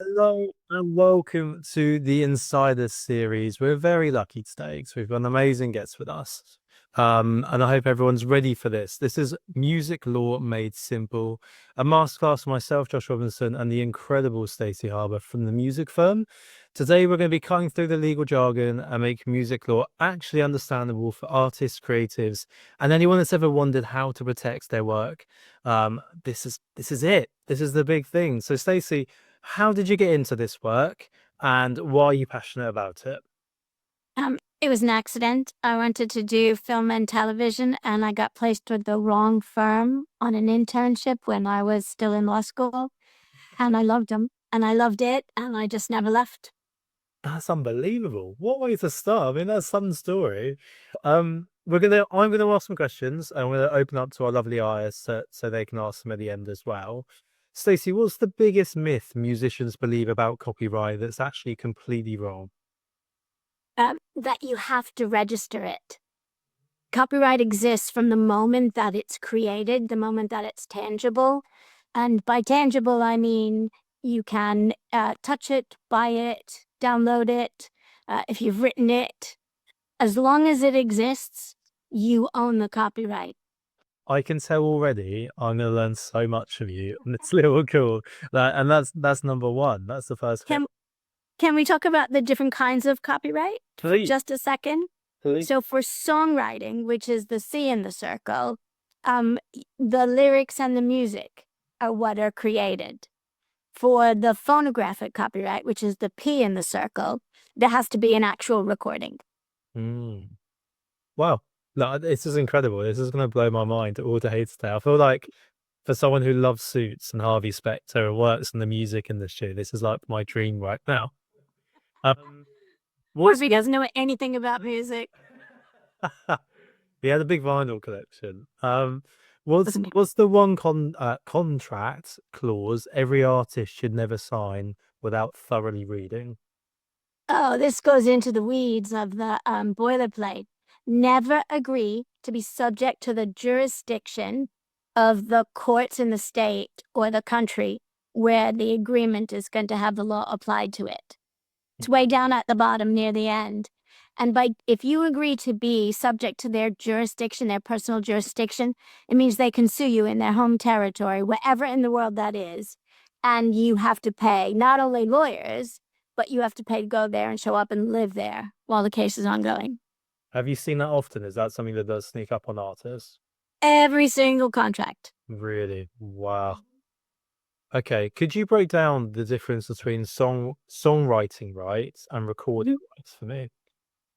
Hello and welcome to the Insider series. We're very lucky today because we've got an amazing guest with us. And I hope everyone's ready for this. This is Music Law Made Simple, a masterclass for myself, Josh Robinson, and the incredible Stacey Haber from the music firm. Today, we're going to be cutting through the legal jargon and make music law actually understandable for artists, creatives, and anyone that's ever wondered how to protect their work. This is it. This is the big thing. So, Stacey, how did you get into this work and why are you passionate about it? It was an accident. I wanted to do film and television, and I got placed with the wrong firm on an internship when I was still in law school. And I loved them, and I loved it, and I just never left. That's unbelievable. What way to start? I mean, that's some story. I'm gonna ask some questions and we're gonna open up to our lovely eyes so they can ask them at the end as well. Stacey, what's the biggest myth musicians believe about copyright that's actually completely wrong? That you have to register it. Copyright exists from the moment that it's created, the moment that it's tangible. And by tangible, I mean you can touch it, buy it, download it, if you've written it. As long as it exists, you own the copyright. I can tell already I'm gonna learn so much from you and it's little cool. And that's number one. That's the first thing. Can can we talk about the different kinds of copyright for Please, just a second? please. So for songwriting, which is the C in the circle, the lyrics and the music are what are created. For the phonographic copyright, which is the P in the circle, there has to be an actual recording. Mm. Wow. No, this is incredible. This is going to blow my mind all day today. I feel like for someone who loves Suits and Harvey Specter and works in the music industry, this is like my dream right now. Um, what's Harvey doesn't know anything about music. he had a big vinyl collection. What's Doesn't what's the one contract clause every artist should never sign without thoroughly reading? Oh, this goes into the weeds of the boilerplate. Never agree to be subject to the jurisdiction of the courts in the state or the country where the agreement is going to have the law applied to it. It's way down at the bottom near the end. And if you agree to be subject to their jurisdiction, their personal jurisdiction, it means they can sue you in their home territory, wherever in the world that is. And you have to pay not only lawyers, but you have to pay to go there and show up and live there while the case is ongoing. Have you seen that often? Is that something that does sneak up on artists? Every single contract. Really? Wow. Okay, could you break down the difference between songwriting rights and recording rights for me?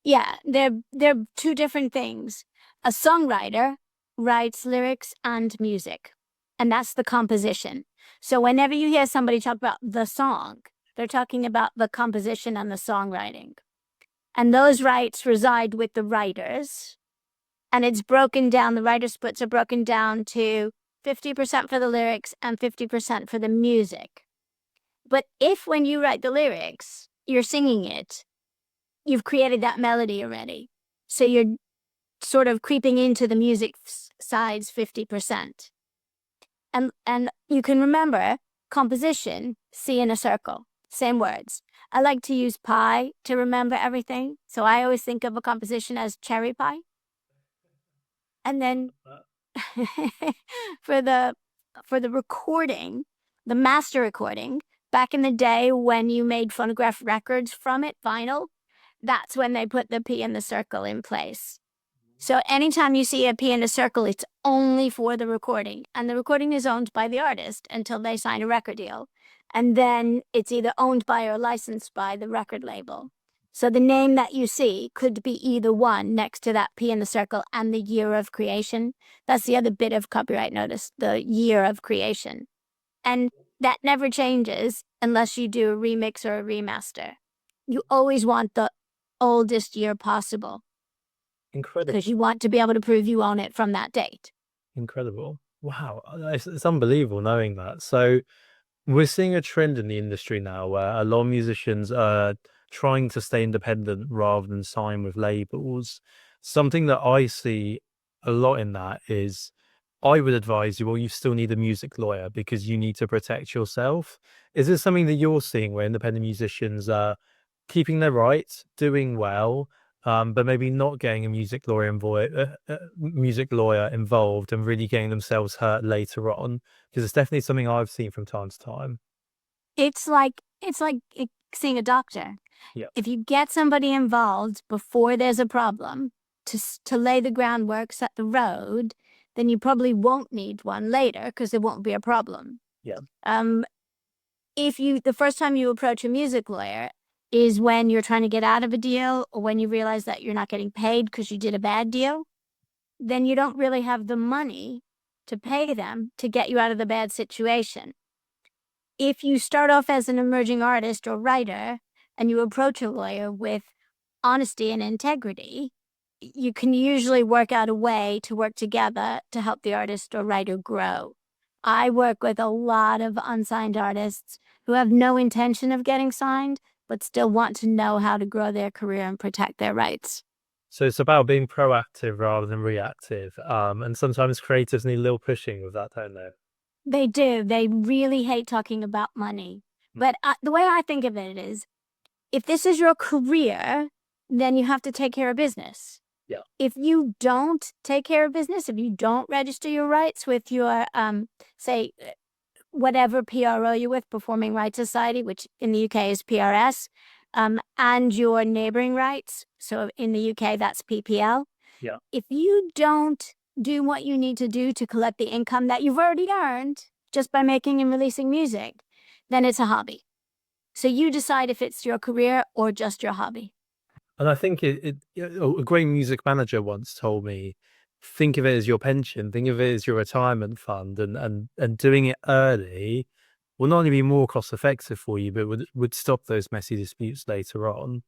Yeah, they're two different things. A songwriter writes lyrics and music, and that's the composition. So whenever you hear somebody talk about the song, they're talking about the composition and the songwriting. And those rights reside with the writers. And it's broken down, the writer splits are broken down to 50% for the lyrics and 50% for the music. But if when you write the lyrics, you're singing it, you've created that melody already. So you're sort of creeping into the music side's 50%. And you can remember composition, C in a circle, same words. I like to use pie to remember everything. So I always think of a composition as cherry pie. And then for the recording, the master recording, back in the day when you made phonograph records from it, vinyl, that's when they put the P in the circle in place. So anytime you see a P in a circle, it's only for the recording. And the recording is owned by the artist until they sign a record deal. And then it's either owned by or licensed by the record label. So the name that you see could be either one next to that P in the circle and the year of creation. That's the other bit of copyright notice, the year of creation. And that never changes unless you do a remix or a remaster. You always want the oldest year possible because Incredible. you want to be able to prove you own it from that date. Incredible. Wow. It's unbelievable knowing that. So we're seeing a trend in the industry now where a lot of musicians are trying to stay independent rather than sign with labels. Something that I see a lot in that is I would advise you, well, you still need a music lawyer because you need to protect yourself. Is it something that you're seeing where independent musicians are keeping their rights, doing well, but maybe not getting a music lawyer involved and really getting themselves hurt later on? Because it's definitely something I've seen from time to time. It's like seeing a doctor. Yeah. If you get somebody involved before there's a problem to lay the groundwork, set the road, then you probably won't need one later because there won't be a problem. Yeah. Um, if the first time you approach a music lawyer is when you're trying to get out of a deal or when you realize that you're not getting paid because you did a bad deal, then you don't really have the money to pay them to get you out of the bad situation. If you start off as an emerging artist or writer and you approach a lawyer with honesty and integrity, you can usually work out a way to work together to help the artist or writer grow. I work with a lot of unsigned artists who have no intention of getting signed, but still want to know how to grow their career and protect their rights. So it's about being proactive rather than reactive. And sometimes creatives need a little pushing with that, don't they? They do. They really hate talking about money. But the way I think of it is, if this is your career, then you have to take care of business. Yeah. If you don't take care of business, if you don't register your rights with your, say, whatever PRO you're with, Performing Rights Society, which in the UK is PRS, and your neighboring rights, so in the UK that's PPL. Yeah. If you don't do what you need to do to collect the income that you've already earned just by making and releasing music, then it's a hobby. So you decide if it's your career or just your hobby. And I think a great music manager once told me, think of it as your pension, think of it as your retirement fund, and doing it early will not only be more cost effective for you, but would stop those messy disputes later on.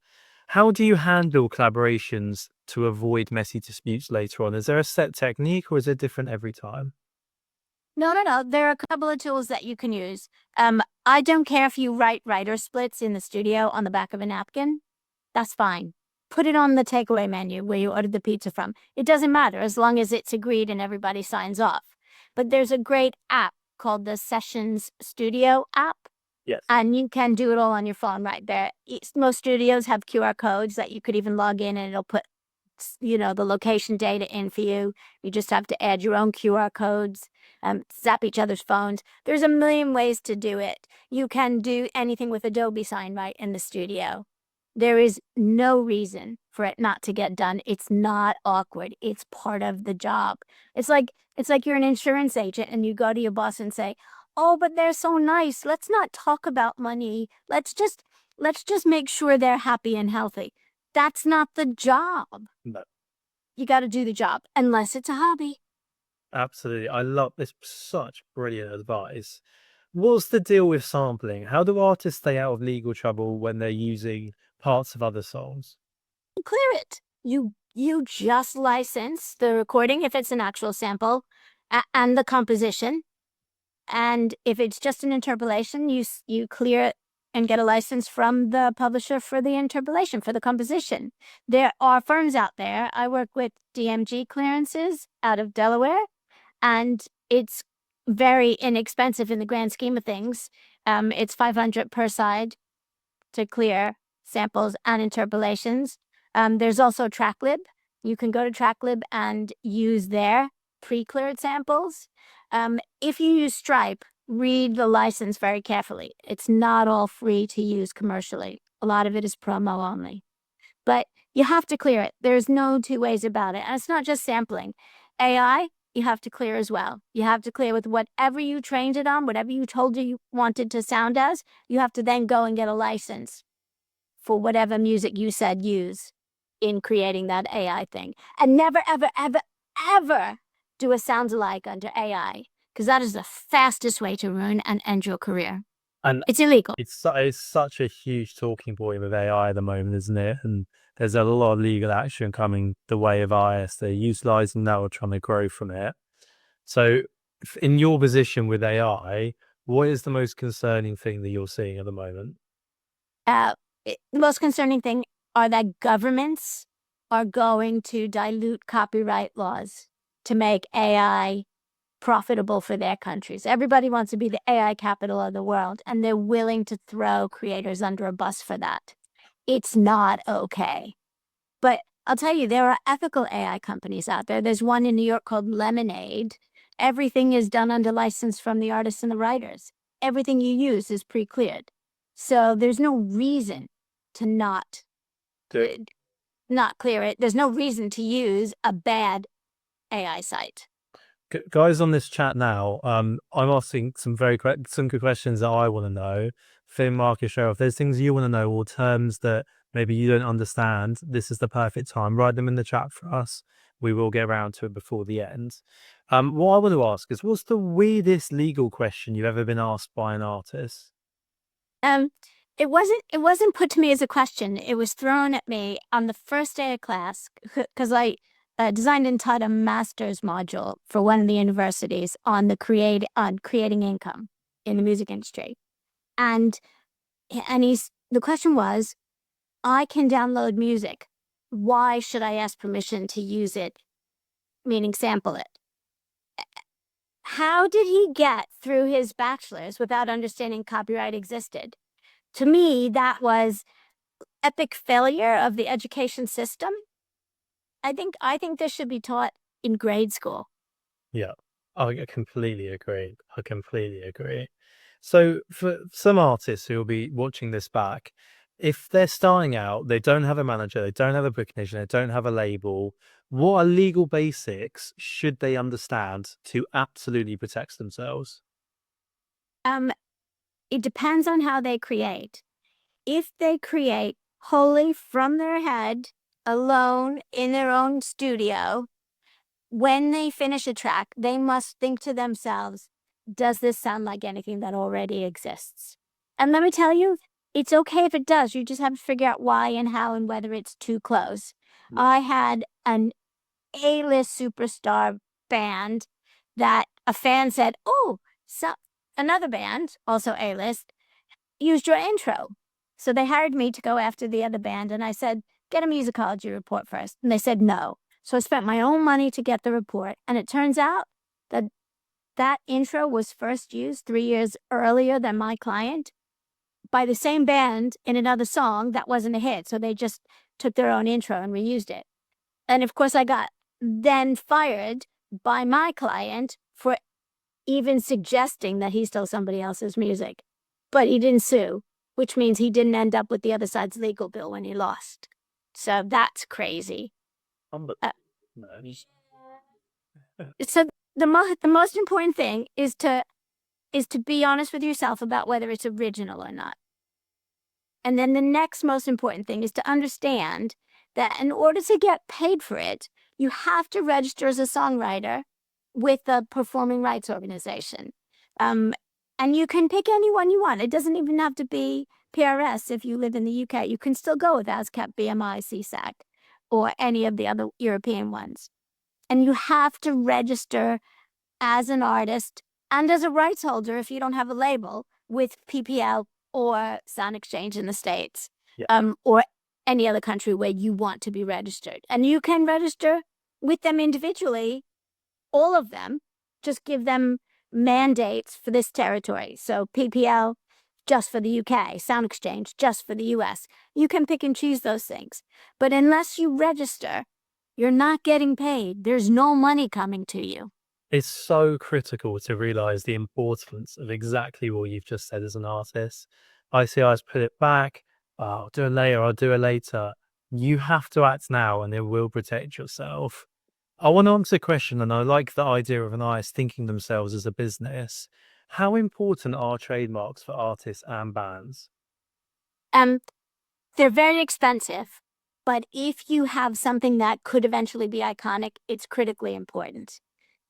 How do you handle collaborations to avoid messy disputes later on? Is there a set technique or is it different every time? No. There are a couple of tools that you can use. I don't care if you write writer splits in the studio on the back of a napkin. That's fine. Put it on the takeaway menu where you ordered the pizza from. It doesn't matter as long as it's agreed and everybody signs off. But there's a great app called the Sessions Studio app, Yes. and you can do it all on your phone right there. Most studios have QR codes that you could even log in and it'll put, the location data in for you. You just have to add your own QR codes, zap each other's phones. There's a million ways to do it. You can do anything with Adobe Sign right in the studio. There is no reason for it not to get done. It's not awkward. It's part of the job. It's like you're an insurance agent and you go to your boss and say, "Oh, but they're so nice. Let's not talk about money. Let's just make sure they're happy and healthy." That's not the job. No. You got to do the job unless it's a hobby. Absolutely. I love this. Such brilliant advice. What's the deal with sampling? How do artists stay out of legal trouble when they're using parts of other songs? Clear it. You just license the recording if it's an actual sample and the composition. And if it's just an interpolation, you clear it and get a license from the publisher for the interpolation, for the composition. There are firms out there. I work with DMG clearances out of Delaware, and it's very inexpensive in the grand scheme of things. It's $500 per side to clear samples and interpolations. There's also TrackLib. You can go to TrackLib and use their pre-cleared samples. If you use Stripe, read the license very carefully. It's not all free to use commercially. A lot of it is promo only. But you have to clear it. There's no two ways about it. And it's not just sampling. AI, you have to clear as well. You have to clear with whatever you trained it on, whatever you told you wanted to sound as. You have to then go and get a license for whatever music you said use in creating that AI thing. And never, ever, ever, ever do a sound alike under AI, because that is the fastest way to ruin and end your career. And It's illegal. it's such a huge talking point with AI at the moment, isn't it? And there's a lot of legal action coming the way of IS. They're utilizing that or trying to grow from it. So, in your position with AI, what is the most concerning thing that you're seeing at the moment? The most concerning thing are that governments are going to dilute copyright laws to make AI profitable for their countries. Everybody wants to be the AI capital of the world, and they're willing to throw creators under a bus for that. It's not okay. But I'll tell you, there are ethical AI companies out there. There's one in New York called Lemonade. Everything is done under license from the artists and the writers. Everything you use is pre-cleared. So there's no reason to not clear it. There's no reason to use a bad AI site. Guys on this chat now, I'm asking some good questions that I want to know. Finn, Marcus, Cheryl, if there's things you want to know or terms that maybe you don't understand, this is the perfect time. Write them in the chat for us. We will get around to it before the end. What I want to ask is, what's the weirdest legal question you've ever been asked by an artist? It wasn't put to me as a question. It was thrown at me on the first day of class because I designed and taught a master's module for one of the universities on creating income in the music industry. And the question was, I can download music. Why should I ask permission to use it? Meaning sample it. How did he get through his bachelor's without understanding copyright existed? To me, that was epic failure of the education system. I think this should be taught in grade school. Yeah, I completely agree. I completely agree. So for some artists who will be watching this back, if they're starting out, they don't have a manager, they don't have a booking agent, they don't have a label, what are legal basics should they understand to absolutely protect themselves? It depends on how they create. If they create wholly from their head, alone in their own studio, when they finish a track, they must think to themselves, does this sound like anything that already exists? And let me tell you, it's okay if it does. You just have to figure out why and how and whether it's too close. I had an A-list superstar band that a fan said, oh, so another band, also A-list, used your intro. So they hired me to go after the other band. And I said, get a musicology report first. And they said no. So I spent my own money to get the report. And it turns out that that intro was first used 3 years earlier than my client by the same band in another song that wasn't a hit. So they just took their own intro and reused it. And of course, I got then fired by my client for even suggesting that he stole somebody else's music. But he didn't sue, which means he didn't end up with the other side's legal bill when he lost. So that's crazy. So the most important thing is to be honest with yourself about whether it's original or not. And then the next most important thing is to understand that in order to get paid for it, you have to register as a songwriter with the performing rights organization. And you can pick anyone you want. It doesn't even have to be PRS if you live in the UK. You can still go with ASCAP, BMI, CSAC, or any of the other European ones. And you have to register as an artist and as a rights holder if you don't have a label with PPL or Sound Exchange in the States, or any other country where you want to be registered. And you can register with them individually, all of them, just give them mandates for this territory. So PPL just for the UK, Sound Exchange just for the US. You can pick and choose those things. But unless you register, you're not getting paid. There's no money coming to you. It's so critical to realize the importance of exactly what you've just said as an artist. ICI's put it back. I'll do it later. I'll do it later. You have to act now and it will protect yourself. I want to answer a question, and I like the idea of an artist thinking themselves as a business. How important are trademarks for artists and bands? They're very expensive, but if you have something that could eventually be iconic, it's critically important.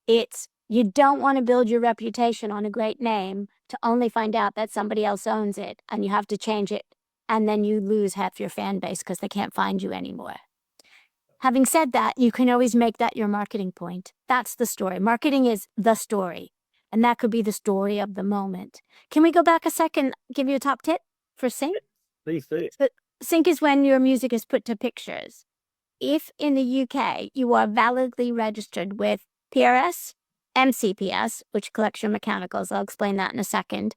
You don't want to build your reputation on a great name to only find out that somebody else owns it and you have to change it, and then you lose half your fan base because they can't find you anymore. Having said that, you can always make that your marketing point. That's the story. Marketing is the story, and that could be the story of the moment. Can we go back a second, give you a top tip for sync? Please do. Sync is when your music is put to pictures. If in the UK you are validly registered with PRS, MCPS, which collects your mechanicals, I'll explain that in a second,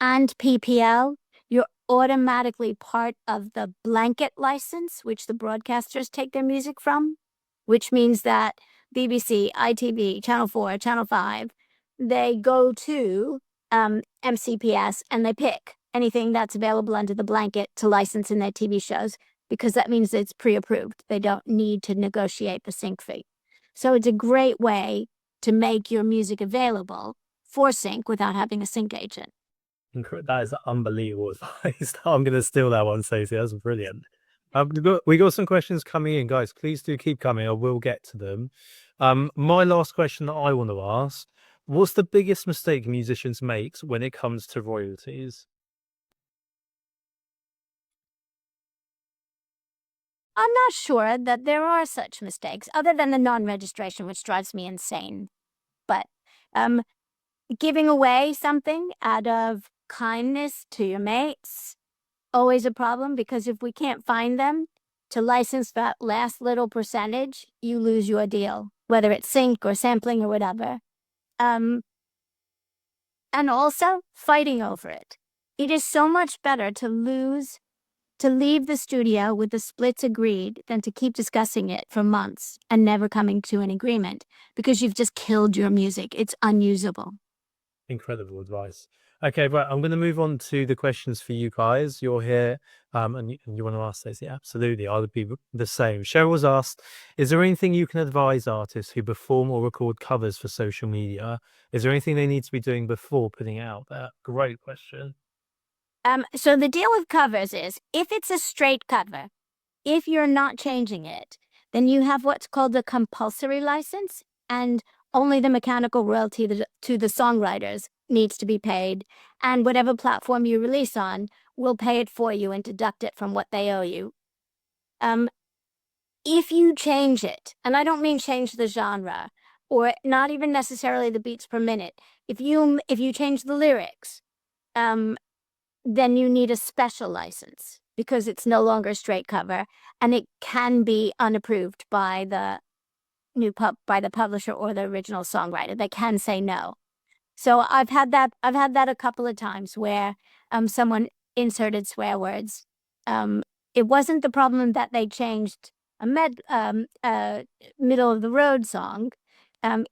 and PPL, you're automatically part of the blanket license, which the broadcasters take their music from, which means that BBC, ITV, Channel 4, Channel 5, they go to MCPS and they pick anything that's available under the blanket to license in their TV shows, because that means it's pre-approved. They don't need to negotiate the sync fee. So it's a great way to make your music available for sync without having a sync agent. That is unbelievable advice. I'm going to steal that one, Stacey. That's brilliant. We got some questions coming in, guys. Please do keep coming. I will get to them. My last question that I want to ask: what's the biggest mistake musicians make when it comes to royalties? I'm not sure that there are such mistakes, other than the non-registration, which drives me insane. But giving away something out of kindness to your mates, always a problem, because if we can't find them to license that last little percentage, you lose your deal, whether it's sync or sampling or whatever. And also fighting over it. It is so much better to leave the studio with the splits agreed than to keep discussing it for months and never coming to an agreement, because you've just killed your music. It's unusable. Incredible advice. Okay, right. I'm going to move on to the questions for you guys. You're here, and you want to ask Stacey? Absolutely, I would be the same. Cheryl was asked: is there anything you can advise artists who perform or record covers for social media? Is there anything they need to be doing before putting it out there? Great question. So the deal with covers is, if it's a straight cover, if you're not changing it, then you have what's called a compulsory license, and only the mechanical royalty to the songwriters needs to be paid, and whatever platform you release on will pay it for you and deduct it from what they owe you. If you change it, and I don't mean change the genre, or not even necessarily the beats per minute, if you change the lyrics, then you need a special license, because it's no longer a straight cover, and it can be unapproved by the publisher or the original songwriter. They can say no. So I've had that a couple of times where someone inserted swear words. It wasn't the problem that they changed a middle of the road song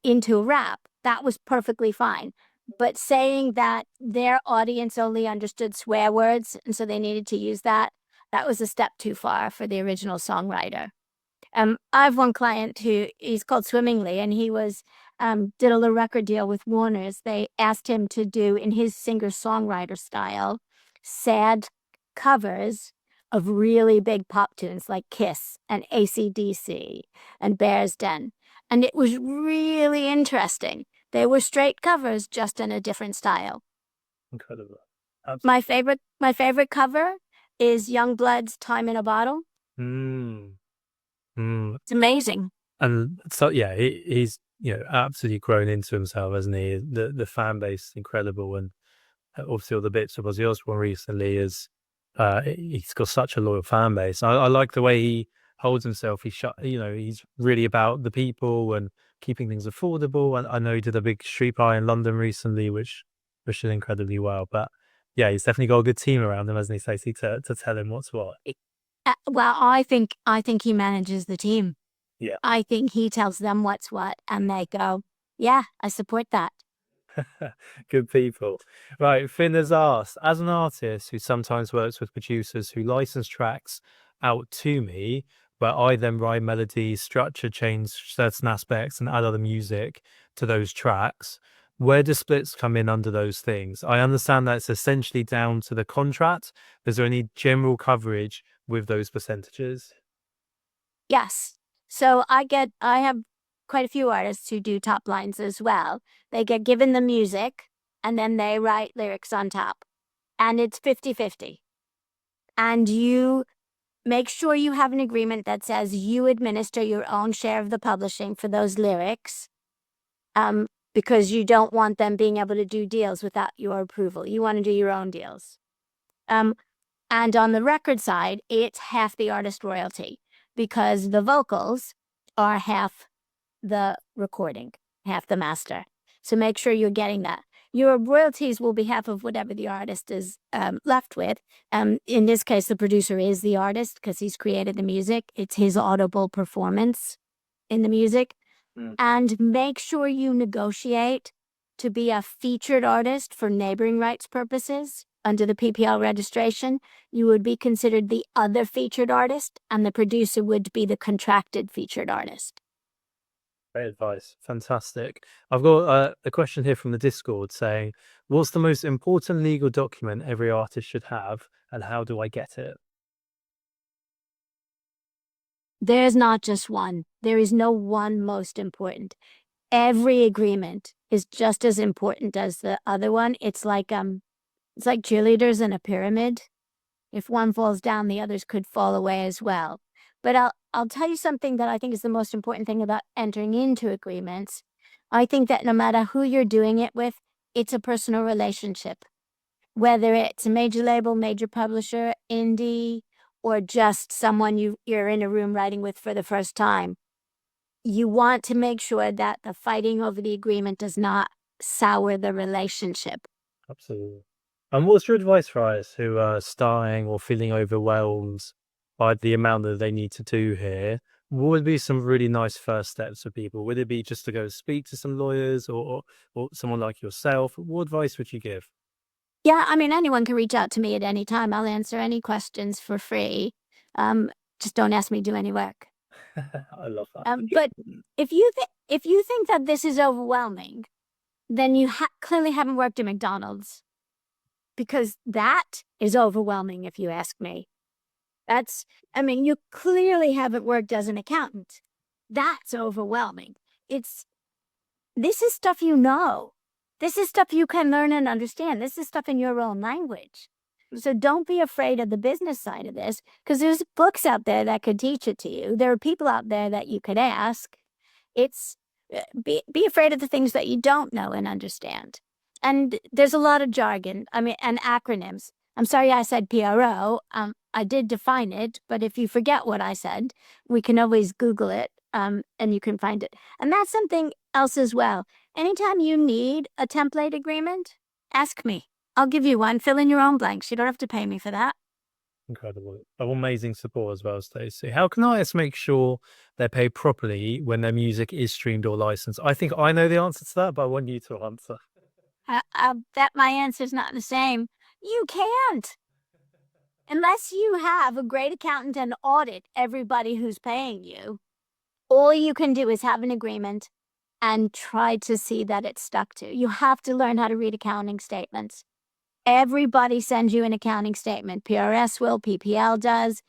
into a rap. That was perfectly fine. But saying that their audience only understood swear words, and so they needed to use that was a step too far for the original songwriter. I have one client who, he's called Swimmingly, and he was did a little record deal with Warner's. They asked him to do, in his singer-songwriter style, sad covers of really big pop tunes like Kiss and AC/DC and Bear's Den. And it was really interesting. They were straight covers, just in a different style. Incredible. My favorite cover is Youngblood's Time in a Bottle. It's amazing. And so, yeah, he's absolutely grown into himself, hasn't he? The fan base is incredible, and obviously all the bits of Ozzy Osbourne recently is he's got such a loyal fan base. I like the way he holds himself. He's really about the people and keeping things affordable. And I know he did a big street pie in London recently, which did incredibly well. But yeah, he's definitely got a good team around him, hasn't he, Stacey, to tell him what's what. Well, I think he manages the team. Yeah. I think he tells them what's what, and they go, yeah, I support that. Good people. Right, Finn has asked, as an artist who sometimes works with producers who license tracks out to me, where I then write melodies, structure, change certain aspects, and add other music to those tracks, where do splits come in under those things? I understand that it's essentially down to the contract. Is there any general coverage with those percentages? Yes. So I have quite a few artists who do top lines as well. They get given the music and then they write lyrics on top, and it's 50-50. And you make sure you have an agreement that says you administer your own share of the publishing for those lyrics, because you don't want them being able to do deals without your approval. You want to do your own deals. And on the record side, it's half the artist royalty, because the vocals are half the recording, half the master. So make sure you're getting that. Your royalties will be half of whatever the artist is left with. In this case, the producer is the artist because he's created the music. It's his audible performance in the music. And make sure you negotiate to be a featured artist for neighboring rights purposes. Under the PPL registration, you would be considered the other featured artist, and the producer would be the contracted featured artist. Great advice. Fantastic. I've got a question here from the Discord saying, what's the most important legal document every artist should have, and how do I get it? There's not just one. There is no one most important. Every agreement is just as important as the other one. It's like cheerleaders in a pyramid. If one falls down, the others could fall away as well. But I'll tell you something that I think is the most important thing about entering into agreements. I think that no matter who you're doing it with, it's a personal relationship. Whether it's a major label, major publisher, indie, or just someone you're in a room writing with for the first time, you want to make sure that the fighting over the agreement does not sour the relationship. Absolutely. And what's your advice for artists who are starting or feeling overwhelmed by the amount that they need to do here? What would be some really nice first steps for people? Would it be just to go speak to some lawyers or someone like yourself? What advice would you give? Yeah, I mean, anyone can reach out to me at any time. I'll answer any questions for free. Just don't ask me to do any work. I love that. But if you think that this is overwhelming, then you clearly haven't worked at McDonald's, because that is overwhelming, if you ask me. You clearly haven't worked as an accountant. That's overwhelming. This is stuff you know. This is stuff you can learn and understand. This is stuff in your own language. So don't be afraid of the business side of this, because there's books out there that could teach it to you. There are people out there that you could ask. It's be afraid of the things that you don't know and understand. And there's a lot of jargon, and acronyms. I'm sorry I said PRO. I did define it, but if you forget what I said, we can always Google it, and you can find it. And that's something else as well. Anytime you need a template agreement, ask me. I'll give you one. Fill in your own blanks. You don't have to pay me for that. Incredible. Amazing support as well, Stacey. How can artists make sure they're paid properly when their music is streamed or licensed? I think I know the answer to that, but I want you to answer. I bet my answer's not the same. You can't. Unless you have a great accountant and audit everybody who's paying you, all you can do is have an agreement and try to see that it's stuck to. You have to learn how to read accounting statements. Everybody sends you an accounting statement. PRS will, PPL does.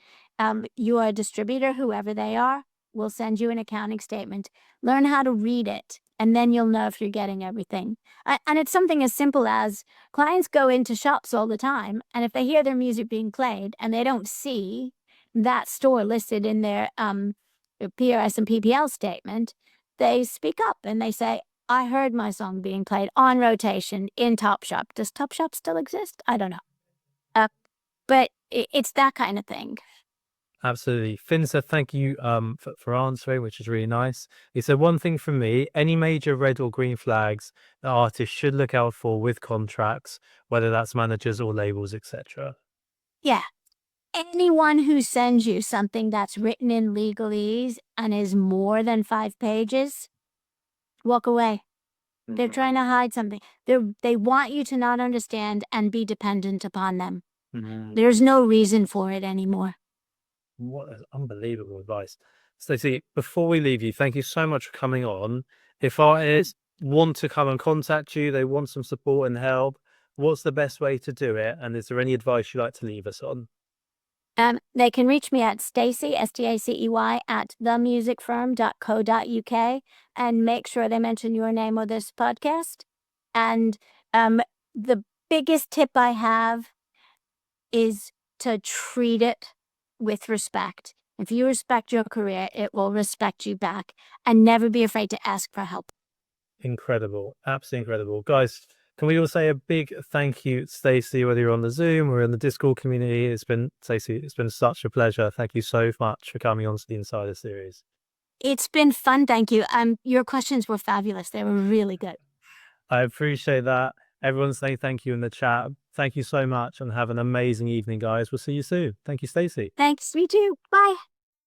Your distributor, whoever they are, will send you an accounting statement. Learn how to read it, and then you'll know if you're getting everything. And it's something as simple as clients go into shops all the time, and if they hear their music being played and they don't see that store listed in their PRS and PPL statement, they speak up and they say, I heard my song being played on rotation in Topshop. Does Topshop still exist? I don't know. But it's that kind of thing. Absolutely. Finn said, thank you for answering, which is really nice. He said, one thing from me, any major red or green flags that artists should look out for with contracts, whether that's managers or labels, etc. Yeah. Anyone who sends you something that's written in legalese and is more than 5 pages, walk away. They're trying to hide something. They want you to not understand and be dependent upon them. There's no reason for it anymore. What unbelievable advice. Stacey, before we leave you, thank you so much for coming on. If artists want to come and contact you, they want some support and help, what's the best way to do it? And is there any advice you'd like to leave us on? They can reach me at Stacey, STACEY, at themusicfirm.co.uk, and make sure they mention your name or this podcast. And the biggest tip I have is to treat it with respect. If you respect your career, it will respect you back, and never be afraid to ask for help. Incredible. Absolutely incredible. Guys, can we all say a big thank you, Stacey, whether you're on the Zoom or in the Discord community? Stacey, it's been such a pleasure. Thank you so much for coming on to the Insider series. It's been fun, thank you. Your questions were fabulous. They were really good. I appreciate that. Everyone's saying thank you in the chat. Thank you so much and have an amazing evening, guys. We'll see you soon. Thank you, Stacey. Thanks, me too. Bye.